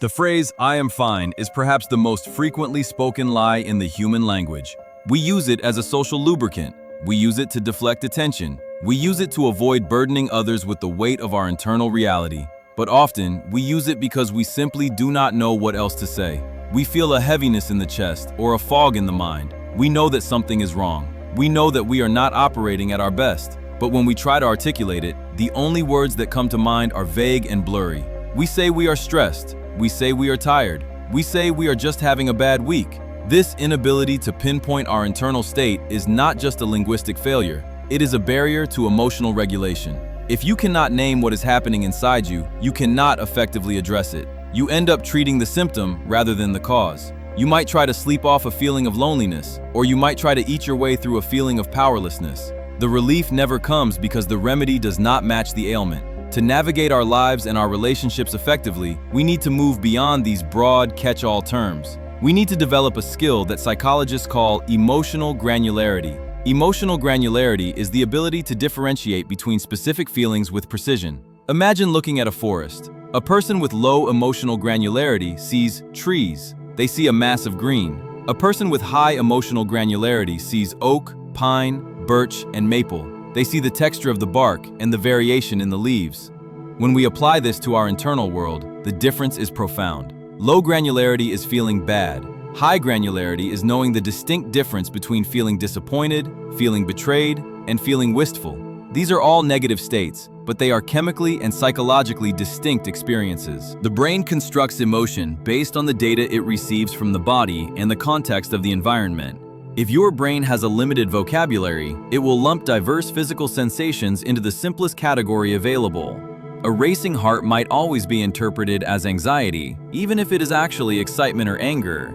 The phrase, "I am fine," is perhaps the most frequently spoken lie in the human language. We use it as a social lubricant. We use it to deflect attention. We use it to avoid burdening others with the weight of our internal reality. But often, we use it because we simply do not know what else to say. We feel a heaviness in the chest or a fog in the mind. We know that something is wrong. We know that we are not operating at our best. But when we try to articulate it, the only words that come to mind are vague and blurry. We say we are stressed. We say we are tired. We say we are just having a bad week. This inability to pinpoint our internal state is not just a linguistic failure. It is a barrier to emotional regulation. If you cannot name what is happening inside you, you cannot effectively address it. You end up treating the symptom rather than the cause. You might try to sleep off a feeling of loneliness, or you might try to eat your way through a feeling of powerlessness. The relief never comes because the remedy does not match the ailment. To navigate our lives and our relationships effectively, we need to move beyond these broad, catch-all terms. We need to develop a skill that psychologists call emotional granularity. Emotional granularity is the ability to differentiate between specific feelings with precision. Imagine looking at a forest. A person with low emotional granularity sees trees. They see a mass of green. A person with high emotional granularity sees oak, pine, birch, and maple. They see the texture of the bark and the variation in the leaves. When we apply this to our internal world, the difference is profound. Low granularity is feeling bad. High granularity is knowing the distinct difference between feeling disappointed, feeling betrayed, and feeling wistful. These are all negative states, but they are chemically and psychologically distinct experiences. The brain constructs emotion based on the data it receives from the body and the context of the environment. If your brain has a limited vocabulary, it will lump diverse physical sensations into the simplest category available. A racing heart might always be interpreted as anxiety, even if it is actually excitement or anger.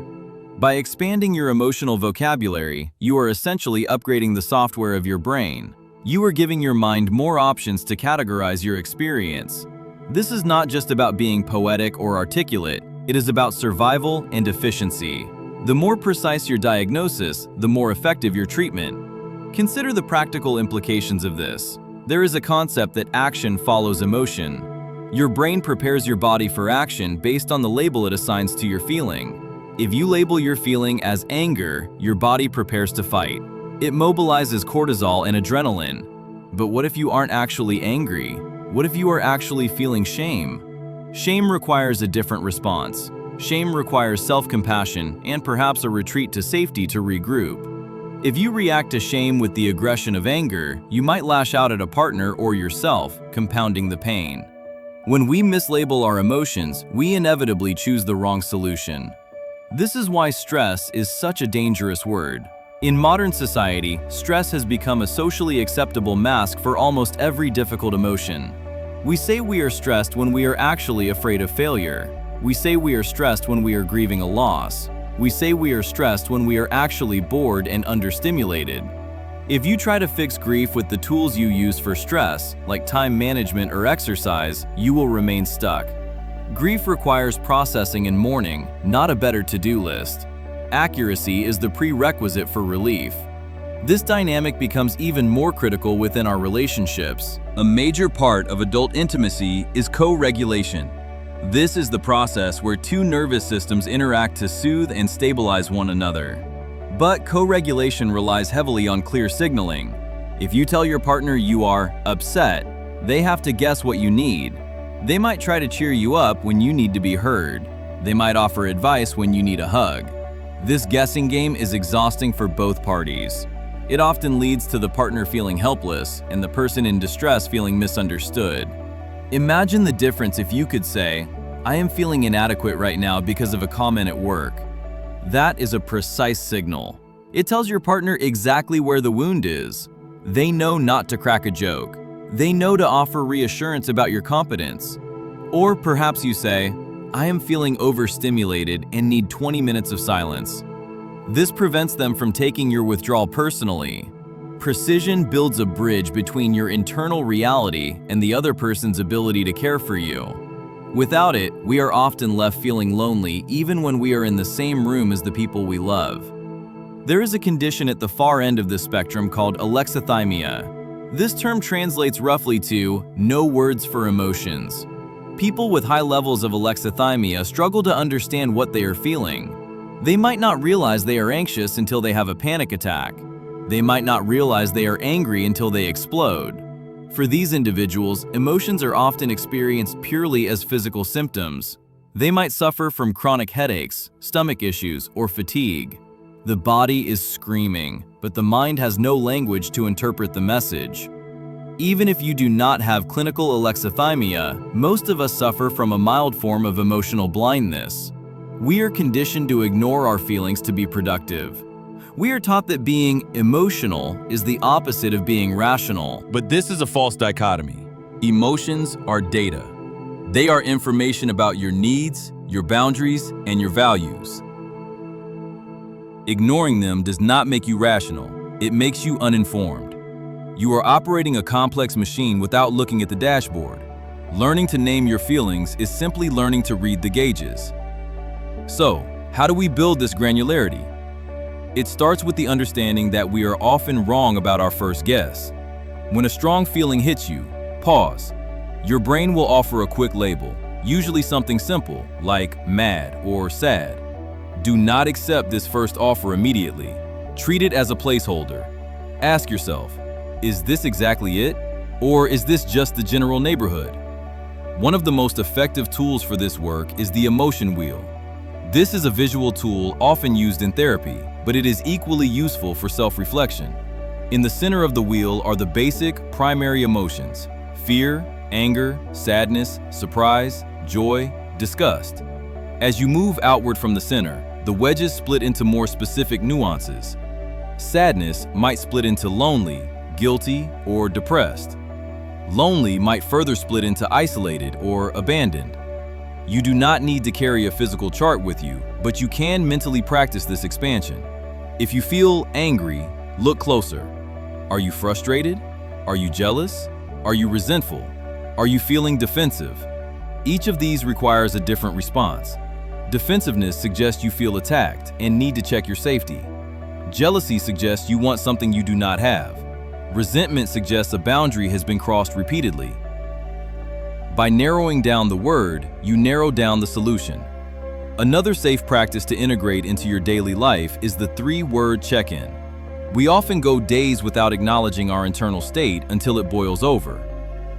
By expanding your emotional vocabulary, you are essentially upgrading the software of your brain. You are giving your mind more options to categorize your experience. This is not just about being poetic or articulate, it is about survival and efficiency. The more precise your diagnosis, the more effective your treatment. Consider the practical implications of this. There is a concept that action follows emotion. Your brain prepares your body for action based on the label it assigns to your feeling. If you label your feeling as anger, your body prepares to fight. It mobilizes cortisol and adrenaline. But what if you aren't actually angry? What if you are actually feeling shame? Shame requires a different response. Shame requires self-compassion and perhaps a retreat to safety to regroup. If you react to shame with the aggression of anger, you might lash out at a partner or yourself, compounding the pain. When we mislabel our emotions, we inevitably choose the wrong solution. This is why stress is such a dangerous word. In modern society, stress has become a socially acceptable mask for almost every difficult emotion. We say we are stressed when we are actually afraid of failure. We say we are stressed when we are grieving a loss. We say we are stressed when we are actually bored and understimulated. If you try to fix grief with the tools you use for stress, like time management or exercise, you will remain stuck. Grief requires processing and mourning, not a better to-do list. Accuracy is the prerequisite for relief. This dynamic becomes even more critical within our relationships. A major part of adult intimacy is co-regulation. This is the process where two nervous systems interact to soothe and stabilize one another. But co-regulation relies heavily on clear signaling. If you tell your partner you are upset, they have to guess what you need. They might try to cheer you up when you need to be heard. They might offer advice when you need a hug. This guessing game is exhausting for both parties. It often leads to the partner feeling helpless and the person in distress feeling misunderstood. Imagine the difference if you could say, "I am feeling inadequate right now because of a comment at work." That is a precise signal. It tells your partner exactly where the wound is. They know not to crack a joke. They know to offer reassurance about your competence. Or perhaps you say, "I am feeling overstimulated and need 20 minutes of silence." This prevents them from taking your withdrawal personally. Precision builds a bridge between your internal reality and the other person's ability to care for you. Without it, we are often left feeling lonely even when we are in the same room as the people we love. There is a condition at the far end of the spectrum called alexithymia. This term translates roughly to "no words for emotions." People with high levels of alexithymia struggle to understand what they are feeling. They might not realize they are anxious until they have a panic attack. They might not realize they are angry until they explode. For these individuals, emotions are often experienced purely as physical symptoms. They might suffer from chronic headaches, stomach issues, or fatigue. The body is screaming, but the mind has no language to interpret the message. Even if you do not have clinical alexithymia, most of us suffer from a mild form of emotional blindness. We are conditioned to ignore our feelings to be productive. We are taught that being emotional is the opposite of being rational. But this is a false dichotomy. Emotions are data. They are information about your needs, your boundaries, and your values. Ignoring them does not make you rational. It makes you uninformed. You are operating a complex machine without looking at the dashboard. Learning to name your feelings is simply learning to read the gauges. So, how do we build this granularity? It starts with the understanding that we are often wrong about our first guess. When a strong feeling hits you, pause. Your brain will offer a quick label, usually something simple, like mad or sad. Do not accept this first offer immediately. Treat it as a placeholder. Ask yourself, is this exactly it? Or is this just the general neighborhood? One of the most effective tools for this work is the emotion wheel. This is a visual tool often used in therapy, but it is equally useful for self-reflection. In the center of the wheel are the basic, primary emotions: fear, anger, sadness, surprise, joy, disgust. As you move outward from the center, the wedges split into more specific nuances. Sadness might split into lonely, guilty, or depressed. Lonely might further split into isolated or abandoned. You do not need to carry a physical chart with you, but you can mentally practice this expansion. If you feel angry, look closer. Are you frustrated? Are you jealous? Are you resentful? Are you feeling defensive? Each of these requires a different response. Defensiveness suggests you feel attacked and need to check your safety. Jealousy suggests you want something you do not have. Resentment suggests a boundary has been crossed repeatedly. By narrowing down the word, you narrow down the solution. Another safe practice to integrate into your daily life is the 3-word check-in. We often go days without acknowledging our internal state until it boils over.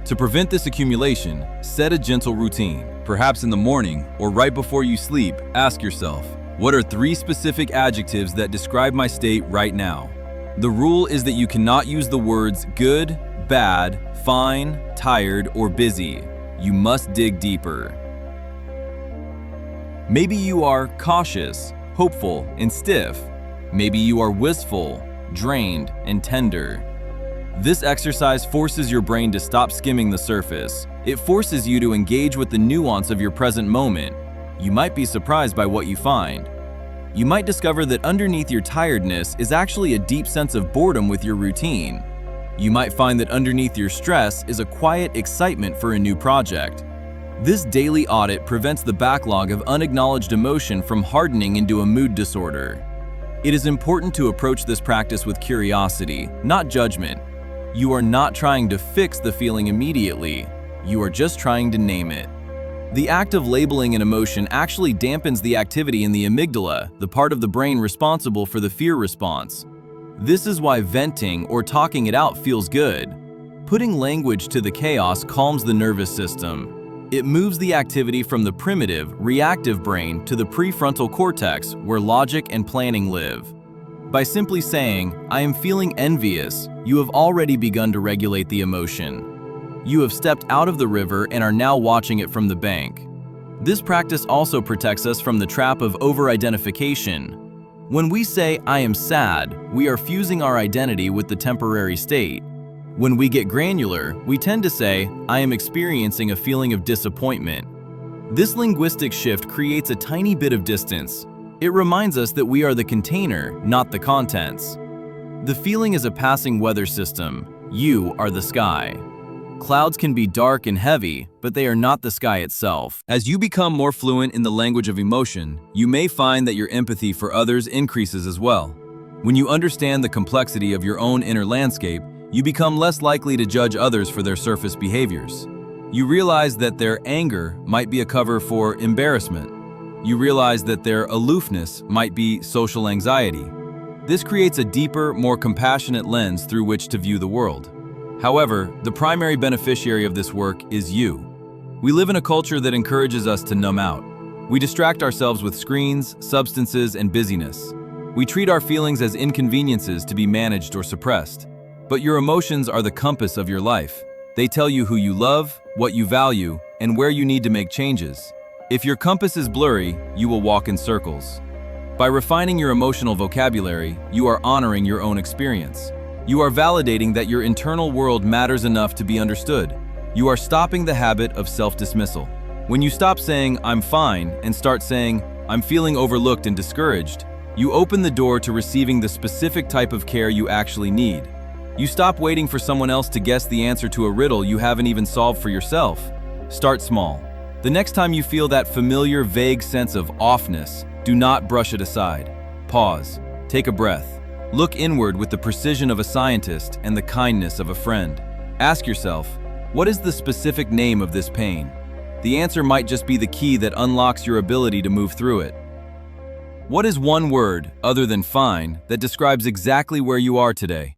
To prevent this accumulation, set a gentle routine. Perhaps in the morning or right before you sleep, ask yourself, what are 3 specific adjectives that describe my state right now? The rule is that you cannot use the words good, bad, fine, tired, or busy. You must dig deeper. Maybe you are cautious, hopeful, and stiff. Maybe you are wistful, drained, and tender. This exercise forces your brain to stop skimming the surface. It forces you to engage with the nuance of your present moment. You might be surprised by what you find. You might discover that underneath your tiredness is actually a deep sense of boredom with your routine. You might find that underneath your stress is a quiet excitement for a new project. This daily audit prevents the backlog of unacknowledged emotion from hardening into a mood disorder. It is important to approach this practice with curiosity, not judgment. You are not trying to fix the feeling immediately. You are just trying to name it. The act of labeling an emotion actually dampens the activity in the amygdala, the part of the brain responsible for the fear response. This is why venting or talking it out feels good. Putting language to the chaos calms the nervous system. It moves the activity from the primitive, reactive brain to the prefrontal cortex, where logic and planning live. By simply saying, "I am feeling envious," you have already begun to regulate the emotion. You have stepped out of the river and are now watching it from the bank. This practice also protects us from the trap of over-identification. When we say, "I am sad," we are fusing our identity with the temporary state. When we get granular, we tend to say, "I am experiencing a feeling of disappointment." This linguistic shift creates a tiny bit of distance. It reminds us that we are the container, not the contents. The feeling is a passing weather system. You are the sky. Clouds can be dark and heavy, but they are not the sky itself. As you become more fluent in the language of emotion, you may find that your empathy for others increases as well. When you understand the complexity of your own inner landscape, you become less likely to judge others for their surface behaviors. You realize that their anger might be a cover for embarrassment. You realize that their aloofness might be social anxiety. This creates a deeper, more compassionate lens through which to view the world. However, the primary beneficiary of this work is you. We live in a culture that encourages us to numb out. We distract ourselves with screens, substances, and busyness. We treat our feelings as inconveniences to be managed or suppressed. But your emotions are the compass of your life. They tell you who you love, what you value, and where you need to make changes. If your compass is blurry, you will walk in circles. By refining your emotional vocabulary, you are honoring your own experience. You are validating that your internal world matters enough to be understood. You are stopping the habit of self-dismissal. When you stop saying, "I'm fine," and start saying, "I'm feeling overlooked and discouraged," you open the door to receiving the specific type of care you actually need. You stop waiting for someone else to guess the answer to a riddle you haven't even solved for yourself. Start small. The next time you feel that familiar, vague sense of offness, do not brush it aside. Pause. Take a breath. Look inward with the precision of a scientist and the kindness of a friend. Ask yourself, what is the specific name of this pain? The answer might just be the key that unlocks your ability to move through it. What is one word, other than fine, that describes exactly where you are today?